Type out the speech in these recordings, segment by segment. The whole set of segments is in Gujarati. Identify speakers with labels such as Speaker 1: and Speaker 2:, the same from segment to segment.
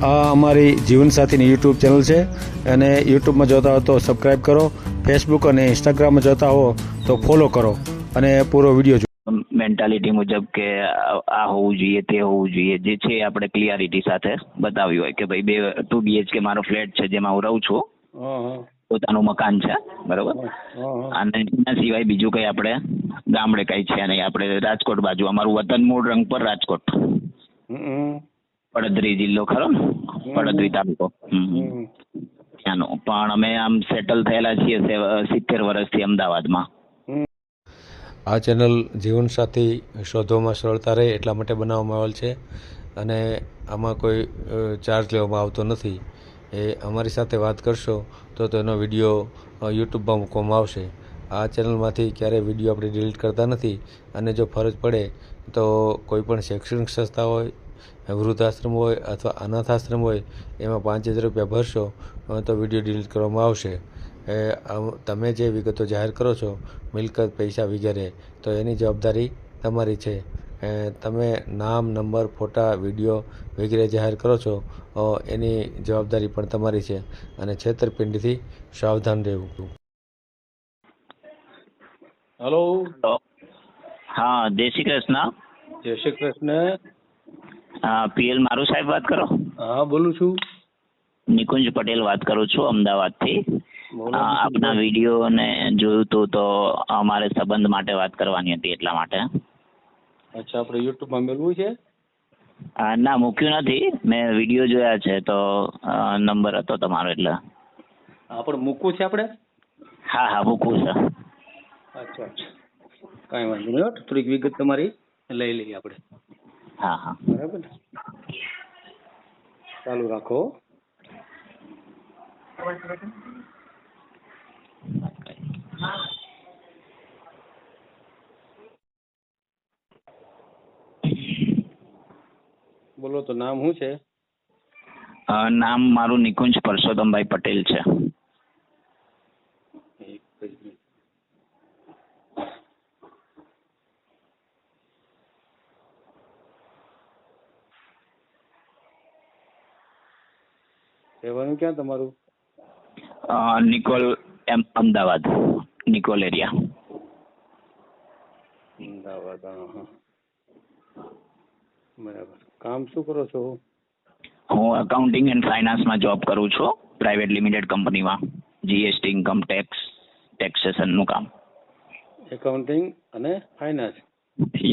Speaker 1: આ અમારી જીવનસાથીની યુટ્યુબ ચેનલ છે અને યુટ્યુબમાં જોતા હો તો સબસ્ક્રાઈબ કરો, ફેસબુક અને ઇન્સ્ટાગ્રામમાં જોતા હો તો ફોલો કરો અને પૂરો વિડીયો જુઓ.
Speaker 2: મેન્ટાલિટી મુજબ કે આ હોવું જોઈએ, તે હોવું જોઈએ, જે છે આપણે ક્લિયરિટી સાથે બતાવ્યું હોય કે ભાઈ 2 BHK મારો ફ્લેટ છે જેમાં હું રહું છું, પોતાનું મકાન છે, બરોબર. અને એના સિવાય બીજું કઈ આપણે ગામડે કઈ છે નહીં, આપણે રાજકોટ બાજુ, અમારું વતન મૂળ રંગપર રાજકોટ, પડદરી જિલ્લો ખરો ને, પડદરી તાલુકો, ત્યાંનો. પણ અમે આમ સેટલ થયેલા છીએ 70 વર્ષથી અમદાવાદમાં.
Speaker 1: આ ચેનલ જીવનસાથી શોધવામાં સરળતા રહે એટલા માટે બનાવવામાં આવેલ છે અને આમાં કોઈ ચાર્જ લેવામાં આવતો નથી. એ અમારી સાથે વાત કરશો તો તેનો વિડીયો યુટ્યુબમાં મૂકવામાં આવશે. આ ચેનલમાંથી ક્યારેય વિડીયો આપણે ડિલીટ કરતા નથી અને જો ફરજ પડે તો કોઈ પણ શૈક્ષણિક સંસ્થા હોય, વૃદ્ધાશ્રમ હોય અથવા અનાથ આશ્રમ હોય એમાં 5000 રૂપિયા ભરશો તો વિડીયો ડિલીટ કરવામાં આવશે. તમે જે વિગતો જાહેર કરો છો, મિલકત, પૈસા વગેરે, તો એની જવાબદારી તમારી છે. તમે નામ, નંબર, ફોટા, વિડીયો વગેરે જાહેર કરો છો એની જવાબદારી પણ તમારી છે અને છેતરપિંડીથી સાવધાન રહેવું. હલો.
Speaker 2: હા, જય શ્રી કૃષ્ણ.
Speaker 1: જય શ્રી કૃષ્ણ.
Speaker 2: PL મારું સાહેબ વાત કરો?
Speaker 1: હા, બોલું છું.
Speaker 2: નિકુંજ પટેલ વાત કરું છું અમદાવાદથી. આપના વિડીયો ને જોયું હતું તો અમારે સંબંધ માટે વાત કરવાની હતી એટલા માટે.
Speaker 1: અચ્છા, આપણે યુટ્યુબમાં મેળવું છે?
Speaker 2: ના, મૂક્યું નથી, મેં વિડીયો જોયા છે તો નંબર હતો તમારો એટલે.
Speaker 1: આપણે મૂકવું છે આપણે?
Speaker 2: હા હા, મૂકવું છે.
Speaker 1: અચ્છા, કાંઈ વાંધો નહીં. થોડીક વિગત તમારી લઈ લઈએ આપણે.
Speaker 2: હા હા,
Speaker 1: બરાબર ને? ચાલુ રાખો. બોલો તો, નામ શું છે?
Speaker 2: નામ મારું નિકુંજ પરસોત્તમભાઈ પટેલ છે.
Speaker 1: રહેવાનું ક્યાં તમારું?
Speaker 2: નિકોલ, અમદાવાદ, નિકોલ એરિયા.
Speaker 1: અમદાવાદ. હા, બરાબર. કામ શું કરો છો?
Speaker 2: હું અકાઉન્ટિંગ એન્ડ ફાઇનાન્સમાં જોબ કરું છું, પ્રાઇવેટ લિમિટેડ કંપનીમાં. GST, ઇન્કમ ટેક્સ, ટેક્સેશનનું કામ.
Speaker 1: એકાઉન્ટિંગ અને ફાઇનાન્સ?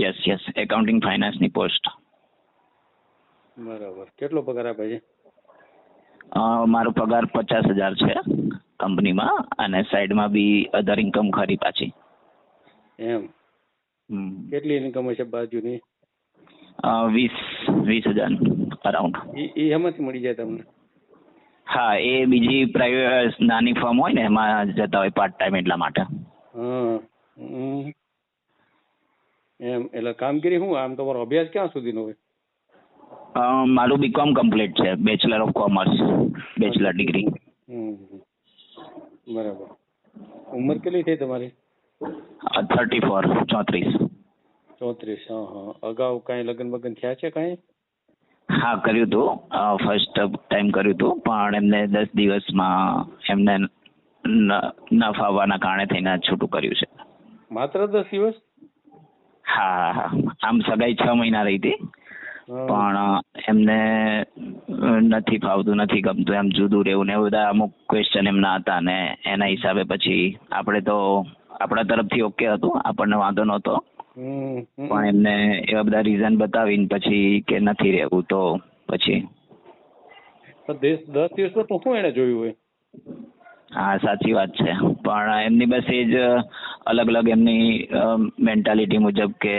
Speaker 2: યસ, એકાઉન્ટિંગ ફાઇનાન્સની પોસ્ટ.
Speaker 1: બરાબર. કેટલો પગાર આપે છે?
Speaker 2: મારો પગાર 50,000 છે કંપનીમાં, અને સાઈડમાં બી અધર ઇન્કમ ખરી પાછી.
Speaker 1: એમ? કેટલી ઇન્કમ હશે બાજુની?
Speaker 2: 20,000 અરાઉન્ડ.
Speaker 1: એ એમાંથી મળી જાય તમને?
Speaker 2: હા, એ બીજી પ્રાઇવેટ નાની ફર્મ હોય ને એમાં જતા હોય પાર્ટ ટાઈમ, એટલા માટે.
Speaker 1: એમ? એટલે કામગીરી શું? આમ તમારો અભ્યાસ ક્યાં સુધીનો હોય?
Speaker 2: મારું BCom કમ્પ્લીટ છે, bachelor of commerce, bachelor degree.
Speaker 1: બરાબર. ઉંમર કેટલી થઈ તમારી?
Speaker 2: 34, 34.
Speaker 1: 34. હા. અગાઉ કાંઈ લગ્ન બગન થયા છે કાંઈ?
Speaker 2: હા, કર્યું હતું. ફર્સ્ટ ટાઈમ કર્યું હતું, પણ એમને 10 દિવસમાં એમને ન ફાવવાના કારણે થઈને છૂટું કર્યું છે.
Speaker 1: માત્ર 10 દિવસ?
Speaker 2: હા. આમ સગાઈ 6 મહિના રહી હતી, પણ એમને નથી ફાવતું, નથી ગમતું, એમ જુદું રહેવું ને બધા અમુક ક્વેશ્ચન એમના હતા ને એના હિસાબે પછી આપણે તો આપણા તરફથી ઓકે હતું, આપણને વાંધો નહોતો, પણ એમને એવા બધા રીઝન બતાવીને પછી કે નથી રહેવું, તો પછી
Speaker 1: 10 દિવસમાં તો શું એને જોયું હોય?
Speaker 2: હા, સાચી વાત છે, પણ એમની બસ એ જ અલગ અલગ એમની મેન્ટાલિટી મુજબ કે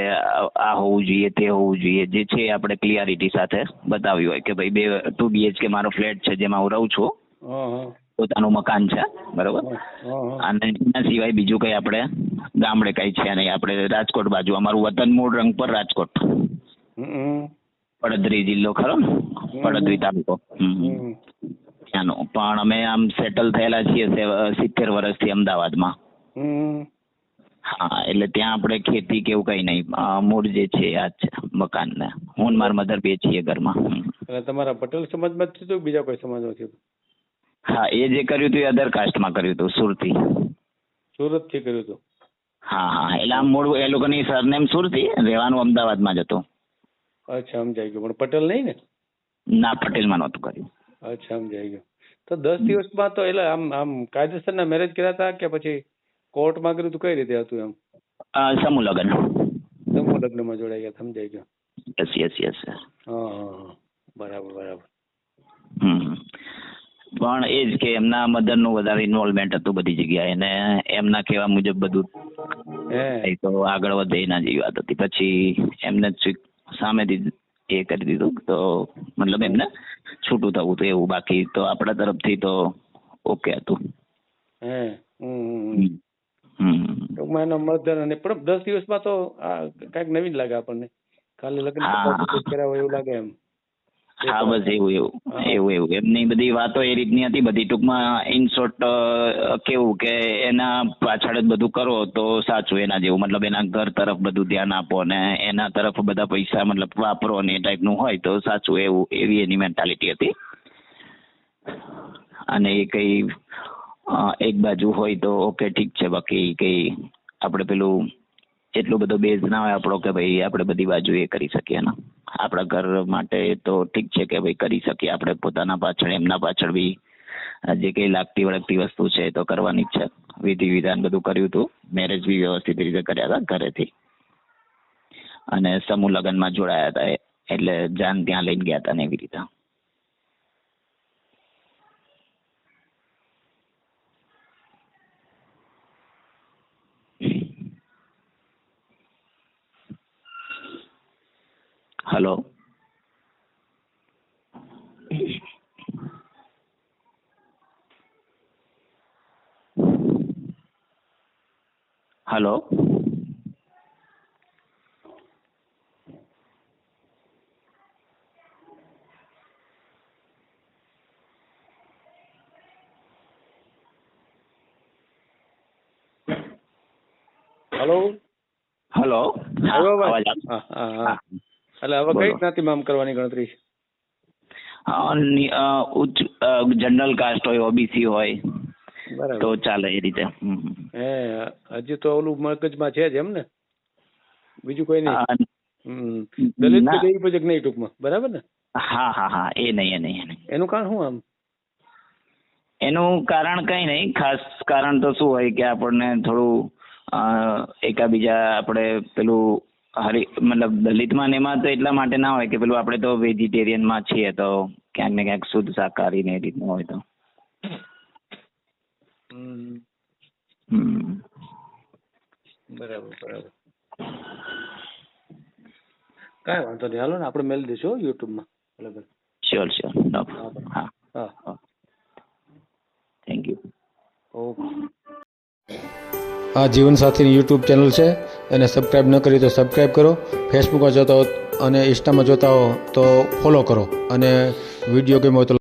Speaker 2: આ હોવું જોઈએ, તે હોવું જોઈએ, જે છે આપણે ક્લિયરિટી સાથે બતાવ્યું હોય કે ભાઈ 2 BHK મારો ફ્લેટ છે જેમાં હું રહું છું, પોતાનું મકાન છે, બરોબર. અને એના સિવાય બીજું કઈ આપણે ગામડે કઈ છે નહીં, આપણે રાજકોટ બાજુ, અમારું વતન મૂળ રંગપર રાજકોટ, પડદરી જિલ્લો ખરો ને, પડદરી તાલુકો, ત્યાંનો. પણ અમે આમ સેટલ થયેલા છીએ 70 વર્ષથી અમદાવાદમાં. હા, એટલે ત્યાં આપણે ખેતી કે એવું કંઈ નહીં. મૂળ જે છે આ જ છે મકાનને. હું ને મારા મધર બે છીએ ઘરમાં.
Speaker 3: અને તમારા પટેલ સમાજમાં જ થયું હતું કે બીજા કોઈ સમાજમાં થયું હતું?
Speaker 2: હા, એ જે કર્યું હતું એ અધર કાસ્ટમાં કર્યું હતું, સુરતી.
Speaker 3: સુરતથી કર્યું હતું?
Speaker 2: હા હા, એટલે આમ મૂળ એ લોકોની સરનેમ સુરતી, રહેવાનું અમદાવાદમાં જ હતું.
Speaker 3: અચ્છા, સમજાઈ ગયું. પણ પટેલ નહીં ને?
Speaker 2: ના, પટેલમાં નહોતું કર્યું.
Speaker 3: અચ્છા, સમજાઈ ગયું. તો 10 દિવસમાં તો એટલે આમ કાયદેસરના મેરેજ કર્યા હતા કે પછી કોર્ટમાં કર્યું હતું? કઈ રીતે હતું એમ?
Speaker 2: સમૂહ લગ્ન.
Speaker 3: સમૂહ લગ્નમાં જોડાઈ ગયા, સમજાઈ ગયું.
Speaker 2: Yes yes yes.
Speaker 3: હા હા હા, બરાબર બરાબર.
Speaker 2: પણ એ જ કે એમના મધરનું વધારે ઇન્વોલ્વમેન્ટ હતું બધી જગ્યાએ, અને એમના કહેવા મુજબ બધું
Speaker 3: હે
Speaker 2: તો આગળ વધે એના જેવી વાત હતી. પછી એમને જ સામેથી એ કરી દીધું, તો મતલબ એમને છૂટું થવું હતું એવું. બાકી તો આપણા તરફથી તો ઓકે હતું.
Speaker 3: હે
Speaker 2: હમ.
Speaker 3: ટૂંકમાં એનો મધર અને પણ 10 દિવસમાં તો આ કાંઈક નવીન લાગે આપણને. ખાલી લગ્ન
Speaker 2: હા.
Speaker 3: કર્યા હોય એવું લાગે એમ.
Speaker 2: હા, બસ એવું એમની બધી વાતો એ રીતની હતી બધી. ટૂંકમાં ઇન શોર્ટ કેવું કે એના પાછળ જ બધું કરો તો સાચું, એના જેવું. મતલબ એના ઘર તરફ બધું ધ્યાન આપો અને એના તરફ બધા પૈસા મતલબ વાપરો ને એ ટાઈપનું હોય તો સાચું, એવું એવી એની મેન્ટાલિટી હતી. અને એ કઈ એક બાજુ હોય તો ઓકે ઠીક છે, બાકી કઈ આપણે પેલું એટલો બધો બેઝ ના હોય આપણો કે ભાઈ આપણે બધી બાજુ એ કરી શકીએ ને. આપણા ઘર માટે તો ઠીક છે કે ભાઈ કરી શકીએ આપણે પોતાના પાછળ, એમના પાછળ બી જે કંઈ લાગતી વળગતી વસ્તુ છે એ તો કરવાની જ છે. વિધિ વિધાન બધું કર્યું હતું. મેરેજ બી વ્યવસ્થિત રીતે કર્યા હતા ઘરેથી, અને સમૂહ લગ્નમાં જોડાયા હતા. એટલે જાન ત્યાં લઈને ગયા હતા ને એવી રીતે. હલો. હલો.
Speaker 3: હલો.
Speaker 2: હલો.
Speaker 3: આવ્યો અવાજ?
Speaker 2: અવાજ આવે?
Speaker 3: હા હા હા. એટલે હવે કઈ જ્ઞાતિમાં આમ કરવાની ગણતરી છે?
Speaker 2: ઉચ્ચ જનરલ કાસ્ટ હોય, ઓબીસી હોય
Speaker 3: બરાબર.
Speaker 2: તો ચાલે એ રીતે.
Speaker 3: હે, હજી તો ઓલું મગજમાં છે જ એમ ને? બીજું કોઈ નહીં? દલિત
Speaker 2: ના.
Speaker 3: કે દેવી પૂજક નહીં ટૂંકમાં, બરાબર ને?
Speaker 2: હા હા હા, એ નહીં.
Speaker 3: એનું કારણ શું આમ?
Speaker 2: એનું કારણ કઈ નહીં ખાસ. કારણ તો શું હોય કે આપણને થોડું એકાબીજા આપણે પેલું મતલબ દલિતમાં ને એમાં તો એટલા માટે ના હોય કે પેલું આપણે તો વેજીટેરિયનમાં છીએ તો ક્યાંક ને ક્યાંક શુદ્ધ શાકાહારી ને એ રીતનું હોય તો.
Speaker 3: બરાબર બરાબર. કાંઈ વાંધો નહીં, હાલો ને આપણે મેળ દઈશું યુટ્યુબમાં. બરાબર.
Speaker 2: શ્યોર નો પ્રોબ્લેમ. હા
Speaker 3: હા હા,
Speaker 2: થેન્ક યુ.
Speaker 3: ઓકે.
Speaker 1: આ જીવનસાથીની યુટ્યુબ ચેનલ છે, એને સબસ્ક્રાઈબ ન કરી તો સબસ્ક્રાઈબ કરો. ફેસબુકમાં જોતા હો અને ઇન્સ્ટામાં જોતા હો તો ફોલો કરો, અને વિડીયો ગેમ હોય તો